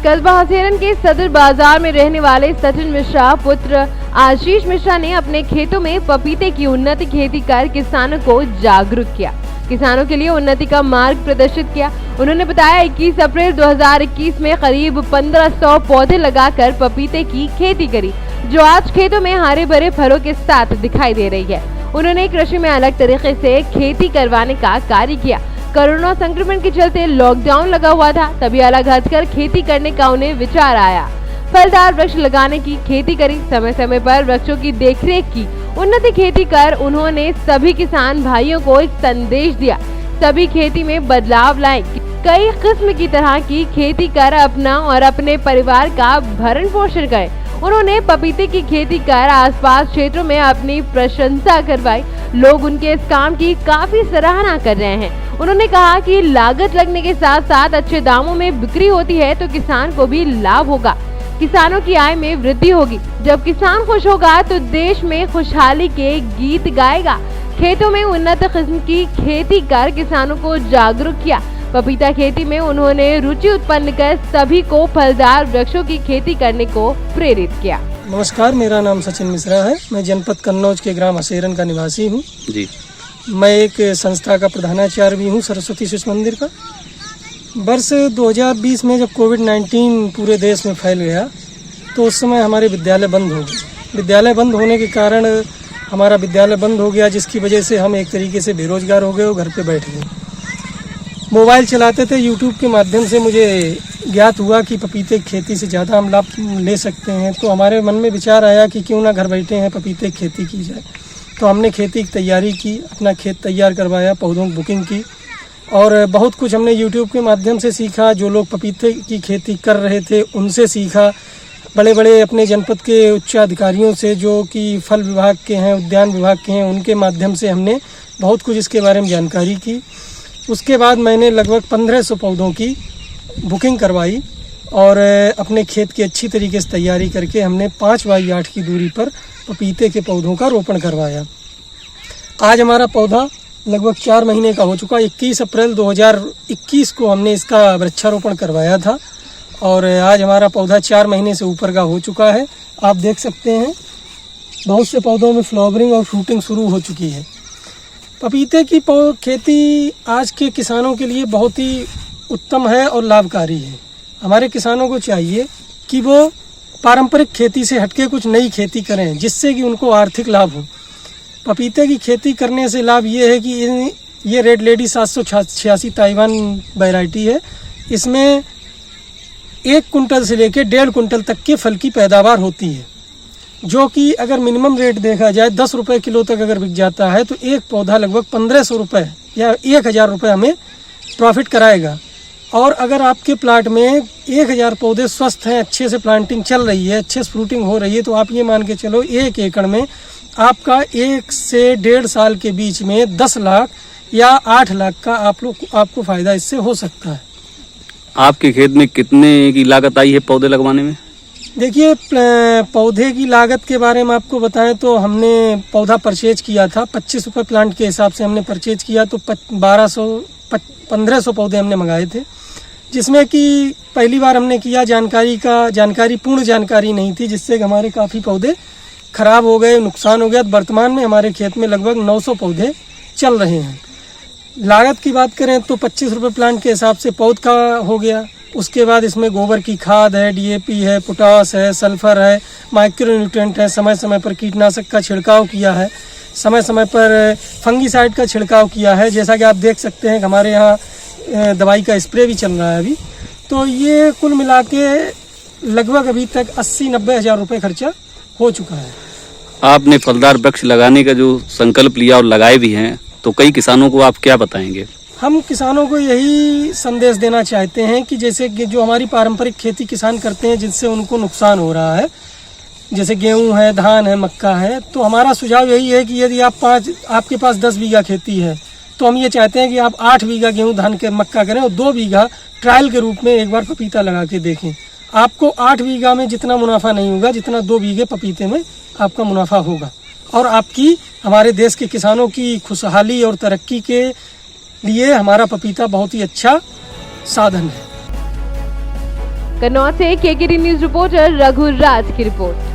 कस्बा हसेरन के सदर बाजार में रहने वाले सचिन मिश्रा पुत्र आशीष मिश्रा ने अपने खेतों में पपीते की उन्नत खेती कर किसानों को जागरूक किया, किसानों के लिए उन्नति का मार्ग प्रदर्शित किया। उन्होंने बताया 21 अप्रैल 2021 में करीब 1500 पौधे लगाकर पपीते की खेती करी, जो आज खेतों में हरे भरे फलों के साथ दिखाई दे रही है। उन्होंने कृषि में अलग तरीके से खेती करवाने का कार्य किया। कोरोना संक्रमण के चलते लॉकडाउन लगा हुआ था, तभी अलग हटकर खेती करने का उन्हें विचार आया। फलदार वृक्ष लगाने की खेती करी, समय समय पर वृक्षों की देखरेख की, उन्नति खेती कर उन्होंने सभी किसान भाइयों को एक संदेश दिया। सभी खेती में बदलाव लाए, कई किस्म की तरह की खेती कर अपना और अपने परिवार का भरण पोषण करें। उन्होंने पपीते की खेती कर आसपास क्षेत्रों में अपनी प्रशंसा करवाई। लोग उनके इस काम की काफी सराहना कर रहे हैं। उन्होंने कहा कि लागत लगने के साथ साथ अच्छे दामों में बिक्री होती है तो किसान को भी लाभ होगा, किसानों की आय में वृद्धि होगी। जब किसान खुश होगा तो देश में खुशहाली के गीत गाएगा। खेतों में उन्नत किस्म की खेती कर किसानों को जागरूक किया। पपीता खेती में उन्होंने रुचि उत्पन्न कर सभी को फलदार वृक्षों की खेती करने को प्रेरित किया। नमस्कार, मेरा नाम सचिन मिश्रा है। मैं जनपद कन्नौज के ग्राम हसेरन का निवासी हूँ जी। मैं एक संस्था का प्रधानाचार्य भी हूँ, सरस्वती शिशु मंदिर का। वर्ष 2020 में जब कोविड-19 पूरे देश में फैल गया तो उस समय हमारे विद्यालय बंद हो गए। विद्यालय बंद होने के कारण हमारा विद्यालय बंद हो गया, जिसकी वजह से हम एक तरीके से बेरोजगार हो गए और घर पे बैठ गए। मोबाइल चलाते थे, यूट्यूब के माध्यम से मुझे ज्ञात हुआ कि पपीते की खेती से ज़्यादा हम लाभ ले सकते हैं। तो हमारे मन में विचार आया कि क्यों ना घर बैठे हैं पपीते की खेती की जाए। तो हमने खेती की तैयारी की, अपना खेत तैयार करवाया, पौधों की बुकिंग की और बहुत कुछ हमने यूट्यूब के माध्यम से सीखा। जो लोग पपीते की खेती कर रहे थे उनसे सीखा, बड़े बड़े अपने जनपद के उच्च अधिकारियों से जो कि फल विभाग के हैं, उद्यान विभाग के हैं, उनके माध्यम से हमने बहुत कुछ इसके बारे में जानकारी की। उसके बाद मैंने लगभग 1500 पौधों की बुकिंग करवाई और अपने खेत की अच्छी तरीके से तैयारी करके हमने 5 बाई 8 की दूरी पर पपीते के पौधों का रोपण करवाया। आज हमारा पौधा लगभग 4 महीने का हो चुका। 21 अप्रैल 2021 को हमने इसका वृक्षारोपण करवाया था और आज हमारा पौधा 4 महीने से ऊपर का हो चुका है। आप देख सकते हैं बहुत से पौधों में फ्लावरिंग और फ्रूटिंग शुरू हो चुकी है। पपीते की खेती आज के किसानों के लिए बहुत ही उत्तम है और लाभकारी है। हमारे किसानों को चाहिए कि वो पारंपरिक खेती से हटके कुछ नई खेती करें, जिससे कि उनको आर्थिक लाभ हो। पपीते की खेती करने से लाभ ये है कि ये रेड लेडी 786 ताइवान वैरायटी है। इसमें 1 कुंटल से लेकर 1.5 कुंटल तक के फल की पैदावार होती है, जो कि अगर मिनिमम रेट देखा जाए 10 रुपये किलो तक अगर बिक जाता है तो एक पौधा लगभग 1500 रुपये या 1000 रुपये हमें प्रॉफिट कराएगा। और अगर आपके प्लाट में 1000 पौधे स्वस्थ हैं, अच्छे से प्लांटिंग चल रही है, अच्छे से फ्रूटिंग हो रही है, तो आप ये मान के चलो 1 एकड़ में आपका 1 से 1.5 साल के बीच में 10 लाख या 8 लाख का आपको फ़ायदा इससे हो सकता है। आपके खेत में कितने की लागत आई है पौधे लगवाने में? देखिए, पौधे की लागत के बारे में आपको बताएं तो हमने पौधा परचेज किया था 25 रुपये प्लांट के हिसाब से हमने परचेज किया। तो 1500 पौधे हमने मंगाए थे, जिसमें कि पहली बार हमने किया पूर्ण जानकारी नहीं थी, जिससे हमारे काफ़ी पौधे खराब हो गए, नुकसान हो गया। वर्तमान में हमारे खेत में लगभग 900 पौधे चल रहे हैं। लागत की बात करें तो 25 रुपये प्लांट के हिसाब से पौध का हो गया। उसके बाद इसमें गोबर की खाद है, डीएपी है, पोटास है, सल्फर है, माइक्रो न्यूट्रिएंट है, समय समय पर कीटनाशक का छिड़काव किया है, समय समय पर फंगीसाइड का छिड़काव किया है। जैसा कि आप देख सकते हैं हमारे यहाँ दवाई का स्प्रे भी चल रहा है अभी। तो ये कुल मिला के लगभग अभी तक 80-90 हज़ार रुपये खर्चा हो चुका है। आपने फलदार वृक्ष लगाने का जो संकल्प लिया और लगाए भी हैं, तो कई किसानों को आप क्या बताएंगे? हम किसानों को यही संदेश देना चाहते हैं कि जैसे कि जो हमारी पारंपरिक खेती किसान करते हैं, जिससे उनको नुकसान हो रहा है, जैसे गेहूं है, धान है, मक्का है, तो हमारा सुझाव यही है कि यदि आपके पास 10 बीघा खेती है तो हम ये चाहते हैं कि आप 8 बीघा गेहूं, धान के मक्का करें और 2 बीघा ट्रायल के रूप में एक बार पपीता लगा के देखें। आपको 8 बीघा में जितना मुनाफा नहीं होगा जितना 2 बीघे पपीते में आपका मुनाफा होगा। और आपकी हमारे देश के किसानों की खुशहाली और तरक्की के लिए हमारा पपीता बहुत ही अच्छा साधन है। कन्नौज से केकेडी न्यूज रिपोर्टर रघु राज की रिपोर्ट।